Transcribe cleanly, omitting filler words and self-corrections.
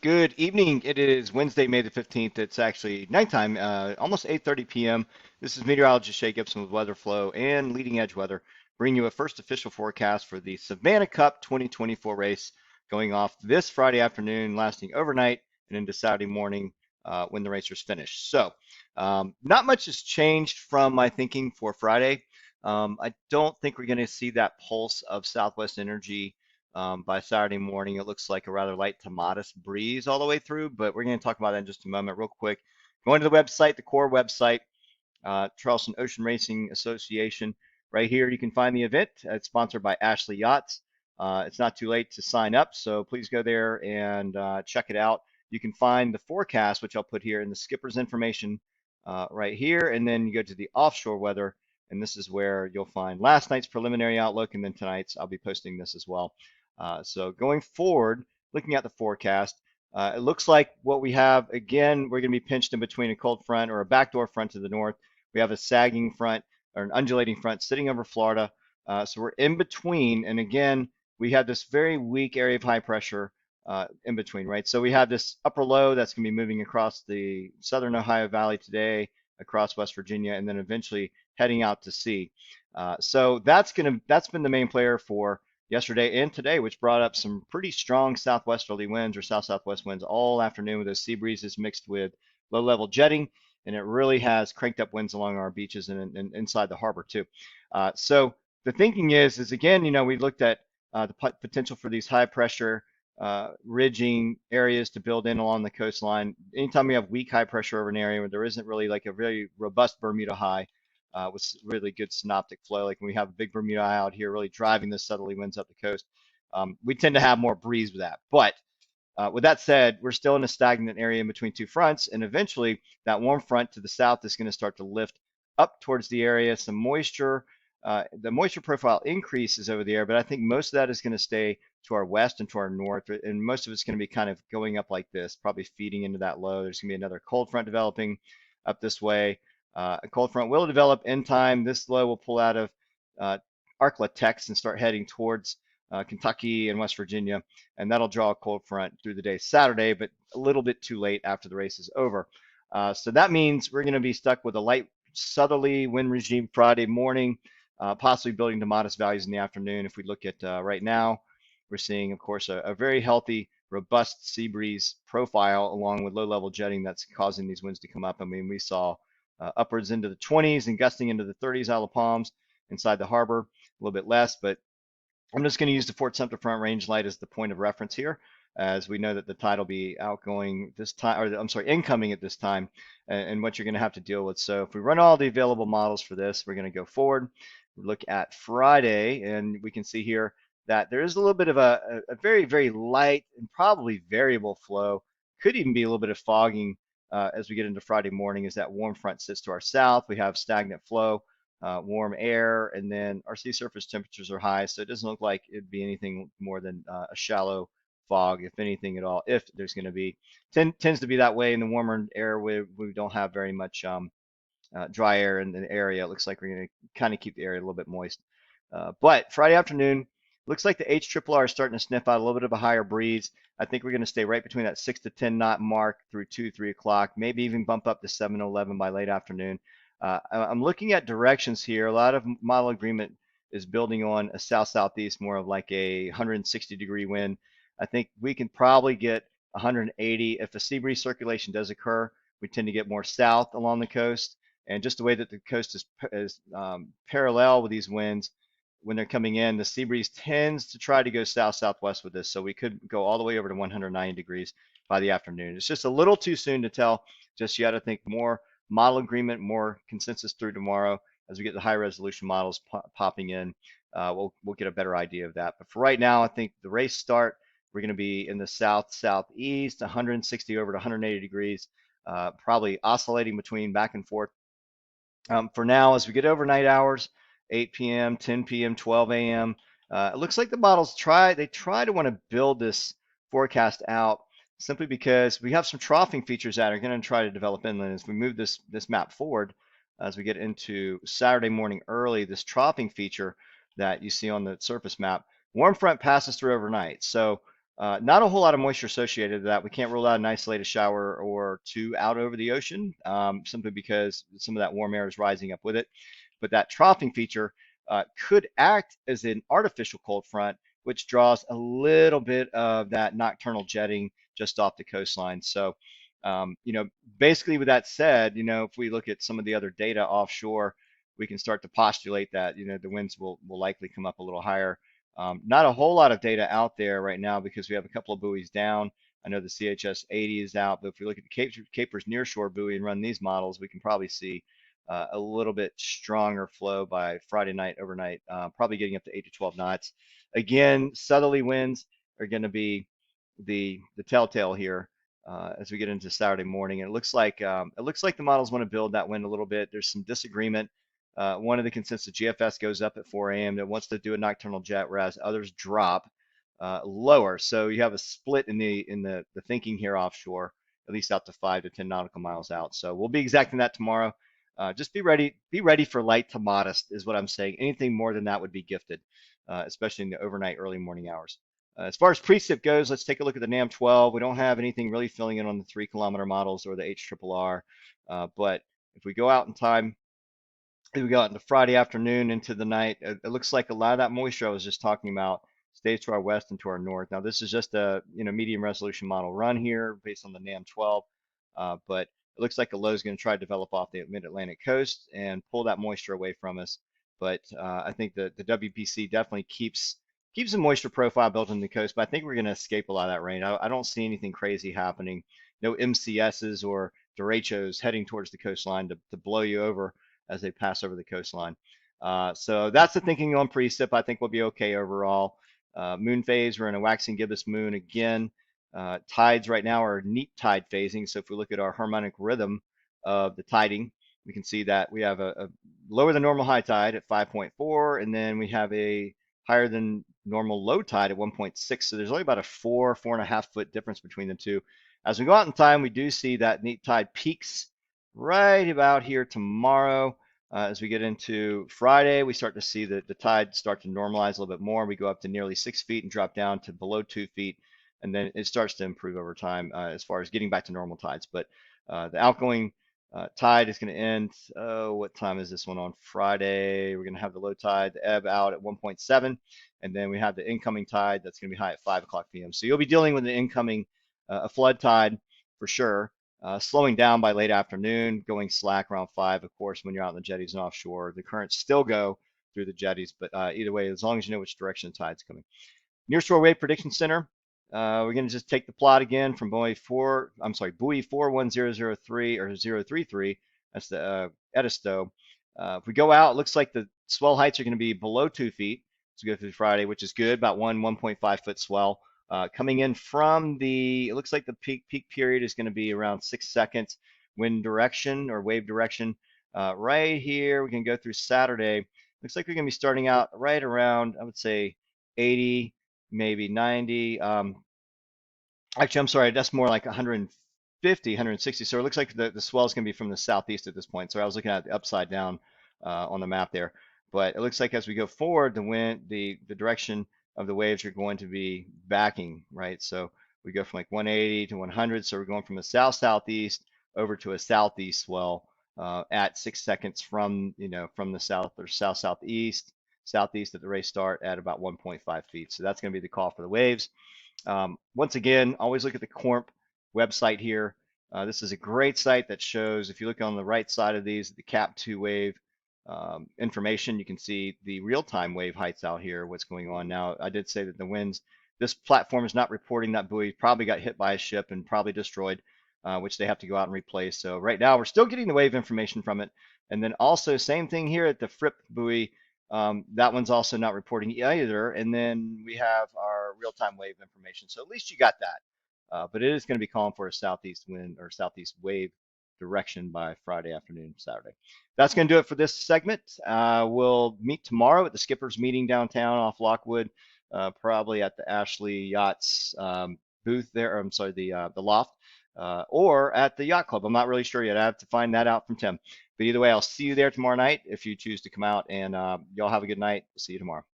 Good evening. It is Wednesday, May the 15th. It's actually nighttime, almost 8:30 p.m. This is meteorologist Shay Gibson with Weather Flow and Leading Edge Weather, bringing you a first official forecast for the Savannah Cup 2024 race going off this Friday afternoon, lasting overnight and into Saturday morning when the racers finish. Not much has changed from my thinking for Friday. I don't think we're going to see that pulse of Southwest energy by Saturday morning. It looks like a rather light to modest breeze all the way through, but we're going to talk about that in just a moment. Real quick, going to the website, the CORA website, Charleston Ocean Racing Association. Right here, you can find the event. It's sponsored by Ashley Yachts. It's not too late to sign up, so please go there and check it out. You can find the forecast, which I'll put here, in the skipper's information right here, and then you go to the offshore weather, and this is where you'll find last night's preliminary outlook, and then tonight's. I'll be posting this as well. So going forward, looking at the forecast, it looks like what we have, again, we're going to be pinched in between a cold front or a backdoor front to the north. We have a sagging front or an undulating front sitting over Florida. So we're in between. And again, we have this very weak area of high pressure in between, right? So we have this upper low that's going to be moving across the southern Ohio Valley today, across West Virginia, and then eventually heading out to sea. That's been the main player for yesterday and today, which brought up some pretty strong southwesterly winds or south-southwest winds all afternoon with those sea breezes mixed with low-level jetting, and it really has cranked up winds along our beaches and inside the harbor too. So the thinking is again, we looked at the potential for these high pressure ridging areas to build in along the coastline. Anytime we have weak high pressure over an area where there isn't really like a very robust Bermuda high, with really good synoptic flow. Like when we have a big Bermuda eye out here, really driving the southerly winds up the coast, we tend to have more breeze with that. But with that said, we're still in a stagnant area in between two fronts, and eventually that warm front to the south is going to start to lift up towards the area. Some moisture, the moisture profile increases over the air, but I think most of that is going to stay to our west and to our north, and most of it's going to be kind of going up like this, probably feeding into that low. There's going to be another cold front developing up this way. A cold front will develop in time. This low will pull out of uh, Arklatex and start heading towards Kentucky and West Virginia, and that'll draw a cold front through the day Saturday, but a little bit too late after the race is over. So that means we're going to be stuck with a light southerly wind regime Friday morning, possibly building to modest values in the afternoon. If we look at right now, we're seeing, of course, a very healthy, robust sea breeze profile along with low-level jetting that's causing these winds to come up. I mean, we saw upwards into the 20s and gusting into the 30s out of Palms inside the harbor, a little bit less, but I'm just going to use the Fort Sumter Front Range light as the point of reference here, as we know that the tide will be outgoing this time, or I'm sorry, incoming at this time, and what you're going to have to deal with. So if we run all the available models for this, we're going to go forward, look at Friday, and we can see here that there is a little bit of a very, very light and probably variable flow. Could even be a little bit of fogging as we get into Friday morning as that warm front sits to our south. We have stagnant flow, warm air, and then our sea surface temperatures are high, so it doesn't look like it'd be anything more than a shallow fog, if anything at all, if there's going to be. Tends to be that way in the warmer air. We don't have very much dry air in the area. It looks like we're going to kind of keep the area a little bit moist. But Friday afternoon, looks like the HRRR is starting to sniff out a little bit of a higher breeze. I think we're going to stay right between that 6 to 10 knot mark through 2, 3 o'clock, maybe even bump up to 7 to 11 by late afternoon. I'm looking at directions here. A lot of model agreement is building on a south-southeast, more of like a 160-degree wind. I think we can probably get 180. If a sea breeze circulation does occur, we tend to get more south along the coast. And just the way that the coast is parallel with these winds, when they're coming in, the sea breeze tends to try to go south-southwest with this. So we could go all the way over to 190 degrees by the afternoon. It's just a little too soon to tell just yet. I think more model agreement, more consensus through tomorrow as we get the high resolution models popping in. We'll get a better idea of that. But for right now, I think the race start, we're going to be in the south-southeast, 160 over to 180 degrees, probably oscillating between back and forth. For now, as we get overnight hours, 8 p.m., 10 p.m., 12 a.m., it looks like the models try to want to build this forecast out simply because we have some troughing features that are going to try to develop inland. As we move this map forward, as we get into Saturday morning early, this troughing feature that you see on the surface map, warm front passes through overnight. So Not a whole lot of moisture associated with that. We can't rule out an isolated shower or two out over the ocean, simply because some of that warm air is rising up with it. But that troughing feature could act as an artificial cold front, which draws a little bit of that nocturnal jetting just off the coastline. So, you know, basically with that said, you know, if we look at some of the other data offshore, we can start to postulate that, you know, the winds will likely come up a little higher. Not a whole lot of data out there right now because we have a couple of buoys down. I know the CHS 80 is out, but if we look at the Capers nearshore buoy and run these models, we can probably see a little bit stronger flow by Friday night overnight, probably getting up to 8 to 12 knots. Again, southerly winds are going to be the telltale here as we get into Saturday morning. And it looks like the models want to build that wind a little bit. There's some disagreement. One of the consensus GFS goes up at 4 a.m. that wants to do a nocturnal jet, whereas others drop lower. So you have a split in the thinking here offshore, at least out to 5 to 10 nautical miles out. So we'll be exacting that tomorrow. Just be ready for light to modest is what I'm saying. Anything more than that would be gifted, especially in the overnight early morning hours. As far as precip goes, let's take a look at the NAM 12. We don't have anything really filling in on the 3 kilometer models or the HRRR, but if we go out in time, we go out into Friday afternoon into the night. It looks like a lot of that moisture I was just talking about stays to our west and to our north. Now this is just a medium resolution model run here based on the NAM 12, but it looks like a low is going to try to develop off the mid-Atlantic coast and pull that moisture away from us. But I think the WPC definitely keeps the moisture profile built on the coast. But I think we're going to escape a lot of that rain. I don't see anything crazy happening. No MCSs or derechos heading towards the coastline to blow you over as they pass over the coastline. So that's the thinking on precip. I think we'll be okay overall. Moon phase, we're in a waxing gibbous moon again. Tides right now are neap tide phasing. So if we look at our harmonic rhythm of the tiding, we can see that we have a lower than normal high tide at 5.4, and then we have a higher than normal low tide at 1.6. So there's only about a 4.5 foot difference between the two. As we go out in time, we do see that neap tide peaks right about here tomorrow. As we get into Friday, we start to see the tide start to normalize a little bit more. We go up to nearly 6 feet and drop down to below 2 feet, and then it starts to improve over time as far as getting back to normal tides. But the outgoing tide is going to end. What time is this one on Friday? We're going to have the low tide, the ebb out at 1.7, and then we have the incoming tide that's going to be high at 5 o'clock p.m. So you'll be dealing with the incoming a flood tide for sure. Slowing down by late afternoon, going slack around 5. Of course, when you're out in the jetties and offshore, the currents still go through the jetties, but either way, as long as you know which direction the tide's coming. Nearshore Wave Prediction Center. We're going to just take the plot again from buoy 41003 or 033. That's the Edisto. If we go out, it looks like the swell heights are going to be below 2 feet as we go through Friday, which is good, about 1.5 foot swell. Coming in from it looks like the peak period is going to be around 6 seconds. Wind direction or wave direction right here. We can go through Saturday. Looks like we're going to be starting out right around, I would say, 80, maybe 90. Actually, I'm sorry, that's more like 150, 160. So it looks like the swell is going to be from the southeast at this point. So I was looking at the upside down on the map there. But it looks like as we go forward, the direction of the waves are going to be backing, right? So we go from like 180 to 100. So we're going from a south-southeast over to a southeast swell at 6 seconds from the south or south-southeast, southeast at the race start at about 1.5 feet. So that's going to be the call for the waves. Once again, always look at the CORP website here. This is a great site that shows, if you look on the right side of these, the CAP2 wave information, you can see the real-time wave heights out here, what's going on. Now, I did say that the winds, this platform is not reporting that buoy probably got hit by a ship and probably destroyed, which they have to go out and replace. So right now, we're still getting the wave information from it. And then also, same thing here at the Fripp buoy. That one's also not reporting either. And then we have our real-time wave information. So at least you got that. But it is going to be calling for a southeast wind or southeast wave direction by Friday afternoon, Saturday. That's going to do it for this segment. We'll meet tomorrow at the Skipper's meeting downtown off Lockwood, probably at the Ashley Yachts booth there. Or, I'm sorry, the loft, or at the Yacht Club. I'm not really sure yet. I have to find that out from Tim. But either way, I'll see you there tomorrow night if you choose to come out. And y'all have a good night. See you tomorrow.